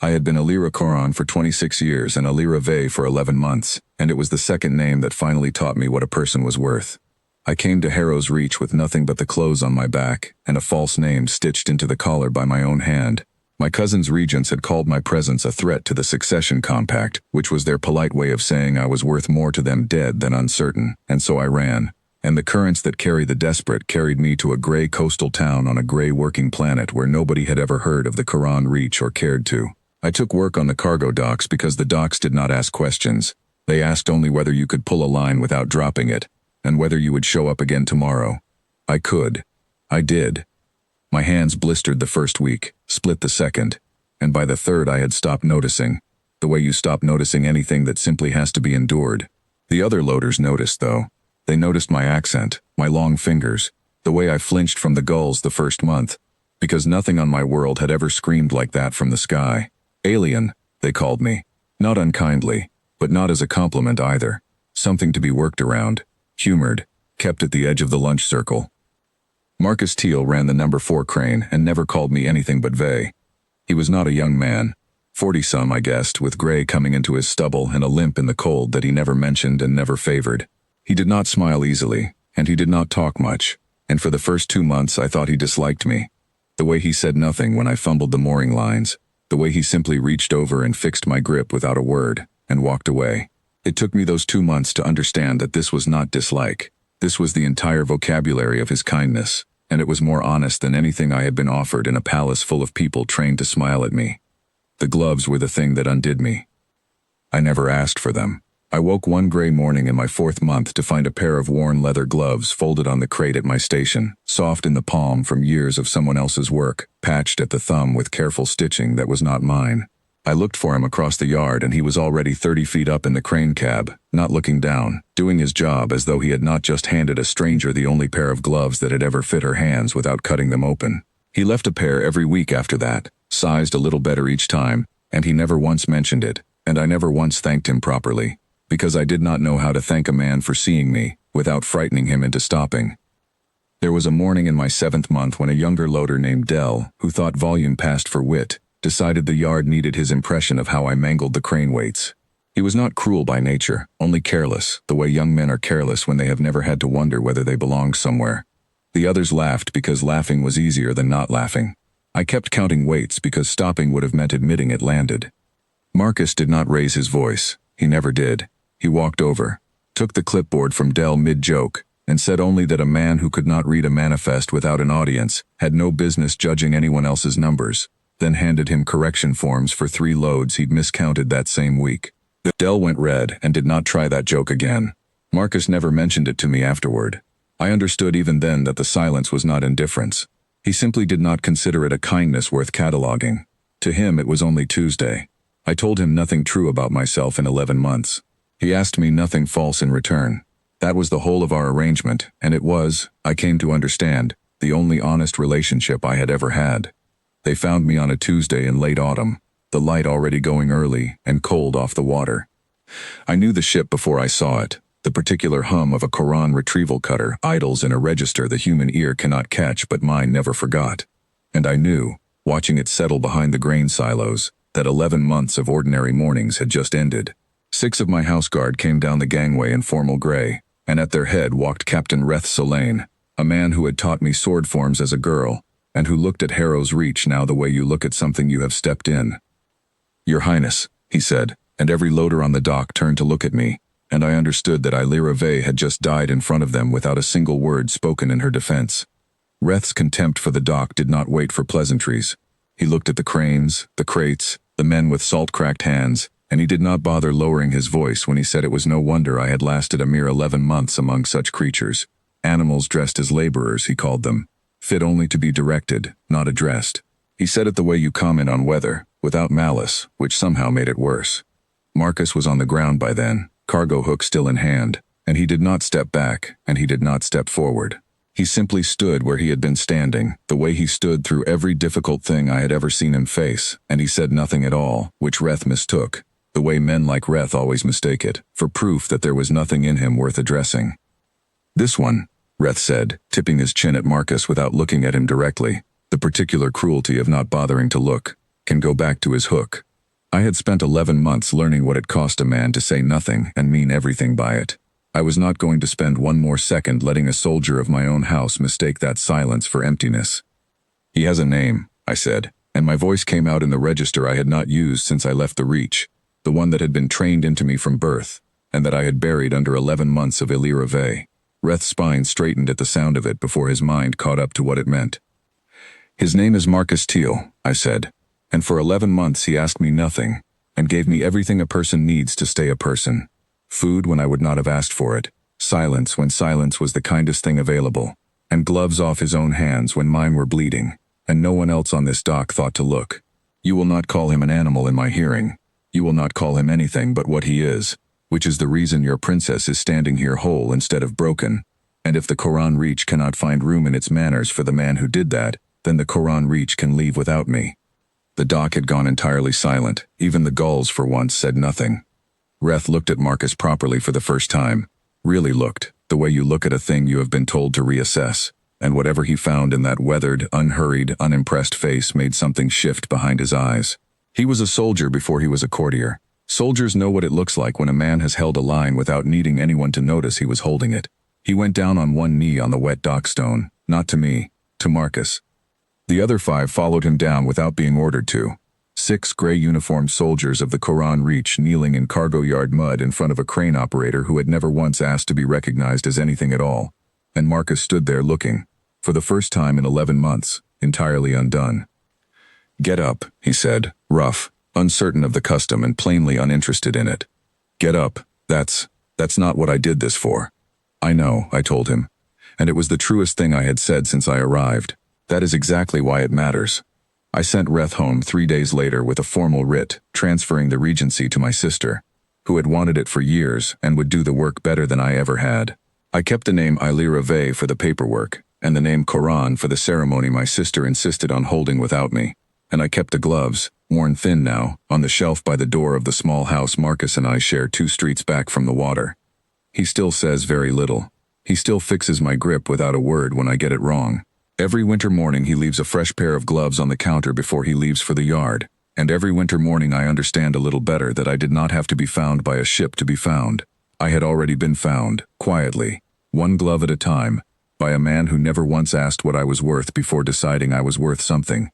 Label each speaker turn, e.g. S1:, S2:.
S1: I had been a Lira Koran for 26 years and a Lira Ve for 11 months, and it was the second name that finally taught me what a person was worth. I came to Harrow's Reach with nothing but the clothes on my back and a false name stitched into the collar by my own hand. My cousin's regents had called my presence a threat to the succession compact, which was their polite way of saying I was worth more to them dead than uncertain, and so I ran. And the currents that carry the desperate carried me to a gray coastal town on a gray working planet where nobody had ever heard of the Quran Reach or cared to. I took work on the cargo docks because the docks did not ask questions. They asked only whether you could pull a line without dropping it, and whether you would show up again tomorrow. I could. I did. My hands blistered the first week, split the second, and by the third I had stopped noticing, the way you stop noticing anything that simply has to be endured. The other loaders noticed, though. They noticed my accent, my long fingers, the way I flinched from the gulls the first month, because nothing on my world had ever screamed like that from the sky. Alien, they called me. Not unkindly, but not as a compliment either. Something to be worked around, humored, kept at the edge of the lunch circle. Marcus Teal ran the number 4 crane and never called me anything but Vay. He was not a young man, 40-some I guessed, with gray coming into his stubble and a limp in the cold that he never mentioned and never favored. He did not smile easily, and he did not talk much, and for the first 2 months I thought he disliked me. The way he said nothing when I fumbled the mooring lines, the way he simply reached over and fixed my grip without a word, and walked away. It took me those 2 months to understand that this was not dislike. This was the entire vocabulary of his kindness, and it was more honest than anything I had been offered in a palace full of people trained to smile at me. The gloves were the thing that undid me. I never asked for them. I woke one gray morning in my 4th month to find a pair of worn leather gloves folded on the crate at my station, soft in the palm from years of someone else's work, patched at the thumb with careful stitching that was not mine. I looked for him across the yard and he was already 30 feet up in the crane cab, not looking down, doing his job as though he had not just handed a stranger the only pair of gloves that had ever fit her hands without cutting them open. He left a pair every week after that, sized a little better each time, and he never once mentioned it, and I never once thanked him properly, because I did not know how to thank a man for seeing me, without frightening him into stopping. There was a morning in my 7th month when a younger loader named Dell, who thought volume passed for wit, decided the yard needed his impression of how I mangled the crane weights. He was not cruel by nature, only careless, the way young men are careless when they have never had to wonder whether they belonged somewhere. The others laughed because laughing was easier than not laughing. I kept counting weights because stopping would have meant admitting it landed. Marcus did not raise his voice. He never did. He walked over, took the clipboard from Dell mid-joke, and said only that a man who could not read a manifest without an audience had no business judging anyone else's numbers, then handed him correction forms for 3 loads he'd miscounted that same week. Dell went red and did not try that joke again. Marcus never mentioned it to me afterward. I understood even then that the silence was not indifference. He simply did not consider it a kindness worth cataloging. To him it was only Tuesday. I told him nothing true about myself in 11 months. He asked me nothing false in return. That was the whole of our arrangement, and it was, I came to understand, the only honest relationship I had ever had. They found me on a Tuesday in late autumn, the light already going early and cold off the water. I knew the ship before I saw it. The particular hum of a Quran retrieval cutter idles in a register the human ear cannot catch but mine never forgot. And I knew, watching it settle behind the grain silos, that 11 months of ordinary mornings had just ended. 6 of my house guard came down the gangway in formal gray, and at their head walked Captain Reth Solane, a man who had taught me sword forms as a girl, and who looked at Harrow's Reach now the way you look at something you have stepped in. "Your Highness," he said, and every loader on the dock turned to look at me, and I understood that Ilira Vay had just died in front of them without a single word spoken in her defense. Reth's contempt for the dock did not wait for pleasantries. He looked at the cranes, the crates, the men with salt-cracked hands, and he did not bother lowering his voice when he said it was no wonder I had lasted a mere 11 months among such creatures. Animals dressed as laborers, he called them, fit only to be directed, not addressed. He said it the way you comment on weather, without malice, which somehow made it worse. Marcus was on the ground by then, cargo hook still in hand, and he did not step back, and he did not step forward. He simply stood where he had been standing, the way he stood through every difficult thing I had ever seen him face, and he said nothing at all, which Reth mistook, the way men like Reth always mistake it, for proof that there was nothing in him worth addressing. "This one," Reth said, tipping his chin at Marcus without looking at him directly, the particular cruelty of not bothering to look, "can go back to his hook. I had spent 11 months learning what it cost a man to say nothing and mean everything by it. I was not going to spend one more second letting a soldier of my own house mistake that silence for emptiness. "He has a name," I said, and my voice came out in the register I had not used since I left the Reach, the one that had been trained into me from birth, and that I had buried under 11 months of Retrieval. Reth's spine straightened at the sound of it before his mind caught up to what it meant. "His name is Marcus Teal," I said, "and for 11 months he asked me nothing, and gave me everything a person needs to stay a person. Food when I would not have asked for it, silence when silence was the kindest thing available, and gloves off his own hands when mine were bleeding, and no one else on this dock thought to look. You will not call him an animal in my hearing. You will not call him anything but what he is, which is the reason your princess is standing here whole instead of broken. And if the Koran Reach cannot find room in its manners for the man who did that, then the Koran Reach can leave without me." The dock had gone entirely silent. Even the gulls for once said nothing. Reth looked at Marcus properly for the first time. Really looked, the way you look at a thing you have been told to reassess, and whatever he found in that weathered, unhurried, unimpressed face made something shift behind his eyes. He was a soldier before he was a courtier. Soldiers know what it looks like when a man has held a line without needing anyone to notice he was holding it. He went down on one knee on the wet dockstone, not to me, to Marcus. The other 5 followed him down without being ordered to. 6 gray-uniformed soldiers of the Koran Reach kneeling in cargo yard mud in front of a crane operator who had never once asked to be recognized as anything at all. And Marcus stood there looking, for the first time in 11 months, entirely undone. "Get up," he said, rough, uncertain of the custom and plainly uninterested in it. "Get up, that's not what I did this for." "I know," I told him, and it was the truest thing I had said since I arrived. That is exactly why it matters. I sent Reth home 3 days later with a formal writ, transferring the regency to my sister, who had wanted it for years and would do the work better than I ever had. I kept the name Retrieval for the paperwork, and the name Koran for the ceremony my sister insisted on holding without me, and I kept the gloves, worn thin now, on the shelf by the door of the small house Marcus and I share 2 streets back from the water. He still says very little. He still fixes my grip without a word when I get it wrong. Every winter morning he leaves a fresh pair of gloves on the counter before he leaves for the yard, and every winter morning I understand a little better that I did not have to be found by a ship to be found. I had already been found, quietly, one glove at a time, by a man who never once asked what I was worth before deciding I was worth something.